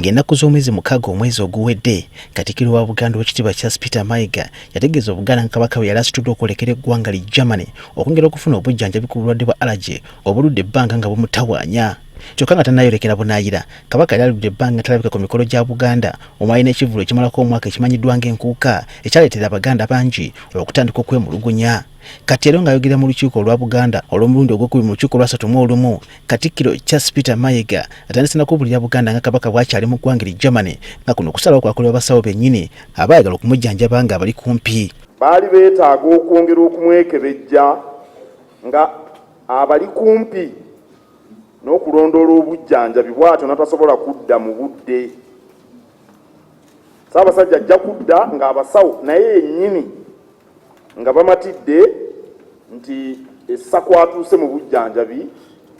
ng'ennaku z'omwezi mukaaga omwezi oguwedde Katikkiro wa Buganda Oweekitiibwa Charles Peter Mayiga yategeeza Obuganda nga Kabaka bwe yali asitudde okwolekera eggwanga li Germany okwongera okufuna obujjanjabi ku bulwadde bwa allergy obuludde ebbanga nga bumutawaanya. Kyokka nga tannayolekera bunaayira, Kabaka yali aludde ebbanga talabika ku mikolo gya Buganda omwali n'ekivvulu ekimalako omwaka ekimanyiddwa ng'enkuuka ekyaleetera Abaganda bangi okutandika okwemulugunya. Kati era ng'ayogera mu lukiiko olwa Buganda olw'omulundi ogw'okubiri mu lukiiko lwa 31, Katikkiro Charles Peter Mayiga atandise n'okubuulira Buganda nga Kabaka bw'akyali mu ggwanga li Germany nga kuno okusalawo kwakolebwa abasawo bennyini abaayagala okumujjanjaba nga bali kumpi. Baali beetaaga okwongera okumwekebejja nga abali kumpi n'okulondoola obujjanjabi bw'atyo n'atasobola kudda mu budde. Ssaabasajja ajja kudda ng'abasawo naye yennyini nga bamatidde nti essakwatuuse mu bujjanjabi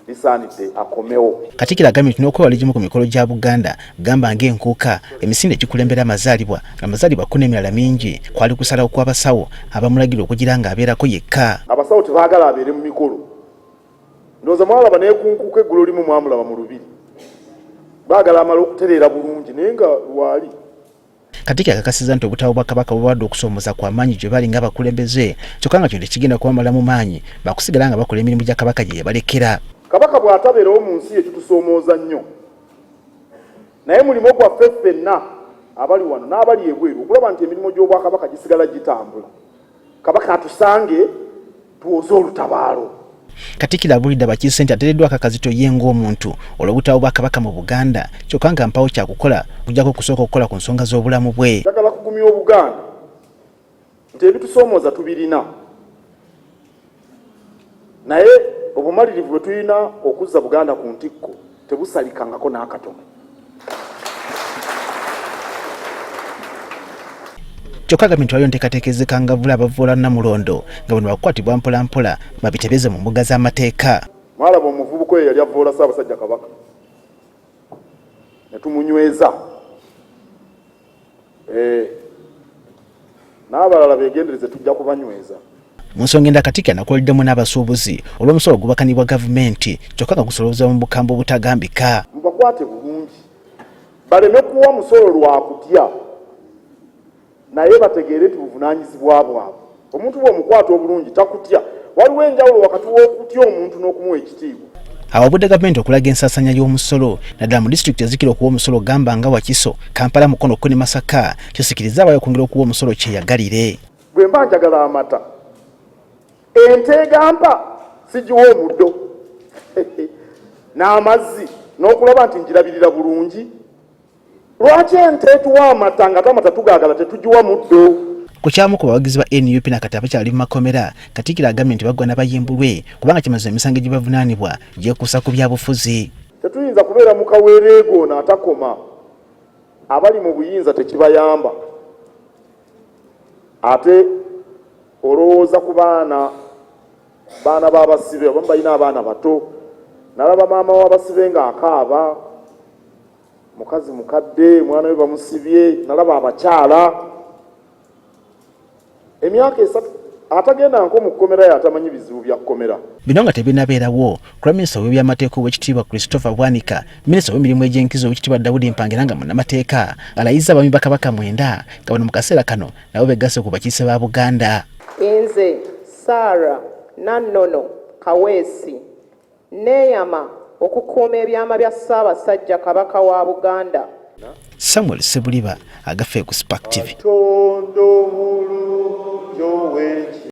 lisaanidde akomewo. Katikkiro agambye nti n'okwewala egimu ku mikolo gya Buganda gamba ng'enkuuka emisinde egikulembera amazaalibwa ng'amazaalibwa ko n'emirala mingi kwali kusalawo kw'abasawo abamulagira okugira ng'abeerako yekka. Abasawo tebaagala abeere mu mikolo. Ndowooza mwalaba n'ekunkuuka eggulo limu mwamulaba mu lubiri. Baagala amala okutereera bulungi naye nga lwali. Katikkiro akakasizza nti obutabo bwa Kabaka bubadde okusoomoza kwa maanyi gye bali ng'abakulembeze kyokka nga kino tekigenda kubamala mu maanyi bakusigala nga bakola emirimu gya Kabaka gye yabalekera. Kabaka bw'atabeerawo mu nsi ye kitusoomooza nnyo. Naye mulimu gwaffe ffenna abali wano n'abali ebweru okulaba nti emirimu gy'Obwakabaka gisigala gitambula. Kabaka atusange tuwoze olutabaalo. Katikkiro abuulidde abakiise nti ateereddwa akakazito ye ng'omuntu olw'obutabo bwa Kabaka mu Buganda kyokka nga mpawo kyakukola kujjako okusooka okukola ku nsonga z'obulamu bwe. Njagala kugumya Obuganda nti ebitusoomooza tubirina naye obumalirivu bwe tulina okuzza Buganda ku ntikko tebusalikangako n'akatono. Kyokka agambye nti waliwo enteekateeka ezikangavvula abavvoola Namulondo nga bano bakukwatibwa mpola mpola babitereeze mu mbuga z'amateeka. Mwalaba omuvubuka oyo yali avvoola Ssaabasajja Kabaka ne tumunyweza. N'abalala beegendereze tujja kubanyweza. Mu nsonga endala Katikkiro anakuliddemu n'abasuubuzi olw'omusolo ogubakanibwa gavumenti kyokka nga gusolooza mu bukambwe obutagambika. Mubakwate bulungi baleme kuwa musolo lwa kutya naye bategeere nti buvunaanyizibwa bwabwe. Omuntu bw'omukwata obulungi takutya. Waliwo enjawulo wakati w'okutya omuntu n'okumuwa ekitiibwa. Awabudde gavumenti okulaga ensaasaanya y'omusolo naddala mu disitulikiti ezikira okuwa omusolo gamba nga Wakiso, Kampala, Mukono ne Masaka kisikiriza abayo okwongera okuwa omusolo kyeyagalire. Bwe mba njagala amata ente egamba sigiwa omuddo n'amazzi n'okulaba nti njirabirira bulungi. Lwaki ente etuwa amata nga tamata tugaagala tetugiwa muddo? Ku kyamu ku bawagizi ba NUP nakati abakyali mu makomera, Katikkiro agambye nti baggwa n'abayimbulwe kubanga kimaze emisango egibavunaanibwa gyekuusa ku byabufuzi. Tetuyinza kubeera mu kaweereego n'atakoma. Abali mu buyinza tekibayamba. Ate olowooza ku baana b'abasibe abamu balina abaana bato. Nalaba maama w'abasibe ng'akaaba, mukazi mukadde mwana we bamusibye, nalaba abakyala. Emyaka 3 atagenda nko mu kkomera yatamanyi bizibu bya kkomera. Bino nga tebinabeerawo, Minisita w'ebyamateeka Oweekitiibwa Christopher Bwanika, Minisita w'emirimu egy'enkizo Oweekitiibwa Daudi Mpangira nga munnamateeka alayizza abaami ba Kabaka 9 nga bano mu kaseera kano nabo begasse ku bakiise ba Buganda. Nze Sarah Nannono Kaweesi neeyama okukuuma ebyama bya Ssaabasajja Kabaka wa Buganda. Samuel Sebuliba agaffe ku Spark TV.